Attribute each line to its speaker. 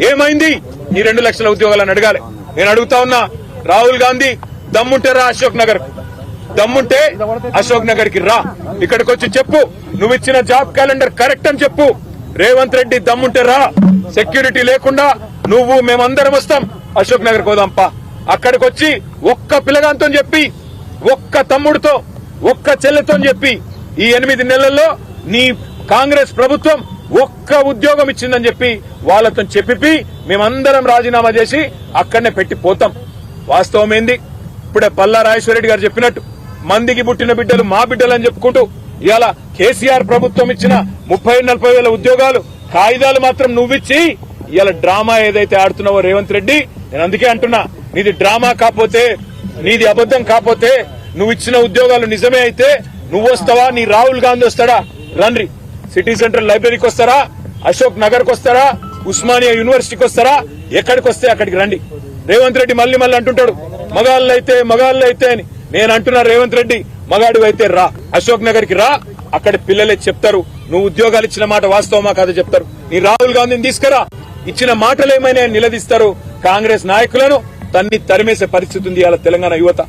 Speaker 1: ఏమైంది ఈ 2 లక్షల ఉద్యోగాలను అడగాలి. నేను అడుగుతా ఉన్నా, రాహుల్ గాంధీ దమ్ముంటే రా అశోక్ నగర్, దమ్ముంటే అశోక్ నగర్ కి రా, ఇక్కడికి వచ్చి చెప్పు నువ్వు ఇచ్చిన జాబ్ క్యాలెండర్ కరెక్ట్ అని చెప్పు. రేవంత్ రెడ్డి దమ్ముంటే రా, సెక్యూరిటీ లేకుండా నువ్వు మేమందరం వస్తాం అశోక్ నగర్ కోదాంపా. అక్కడికి వచ్చి ఒక్క పిల్లగాంతో చెప్పి, ఒక్క తమ్ముడితో, ఒక్క చెల్లెతో చెప్పి ఈ 8 నెలల్లో నీ కాంగ్రెస్ ప్రభుత్వం ఒక్క ఉద్యోగం ఇచ్చిందని చెప్పి వాళ్ళతో చెప్పి మేమందరం రాజీనామా చేసి అక్కడనే పెట్టి పోతాం. వాస్తవం ఏంది? ఇప్పుడే పల్లా రాజేశ్వరరెడ్డి గారు చెప్పినట్టు మందికి పుట్టిన బిడ్డలు మా బిడ్డలు అని చెప్పుకుంటూ ఇవాళ కేసీఆర్ ప్రభుత్వం ఇచ్చిన 30-40 వేల ఉద్యోగాలు కాగితాలు మాత్రం నువ్విచ్చి ఇవాళ డ్రామా ఏదైతే ఆడుతున్నావో రేవంత్ రెడ్డి, నేను అందుకే అంటున్నా, నీది డ్రామా కాకపోతే, నీది అబద్దం కాకపోతే, నువ్వు ఇచ్చిన ఉద్యోగాలు నిజమే అయితే నువ్వు వస్తావా, నీ రాహుల్ గాంధీ వస్తాడా? రండి, సిటీ సెంట్రల్ లైబ్రరీకి వస్తారా, అశోక్ నగర్ కు వస్తారా, ఉస్మానియా యూనివర్సిటీకి వస్తారా, ఎక్కడికి వస్తే అక్కడికి రండి. రేవంత్ రెడ్డి మళ్ళీ అంటుంటాడు మగాళ్ళు అయితే అని. నేను అంటున్నా, రేవంత్ రెడ్డి మగాడు అయితే రా, అశోక్ నగర్ కి రా, అక్కడ పిల్లలే చెప్తారు నువ్వు ఉద్యోగాలు ఇచ్చిన మాట వాస్తవమా కాదో చెప్తారు. నీ రాహుల్ గాంధీని తీసుకురా, ఇచ్చిన మాటలేమైనా నిలదీస్తారు. కాంగ్రెస్ నాయకులను తరిమేసే పరిస్థితి ఉంది ఇవాళ తెలంగాణ యువత.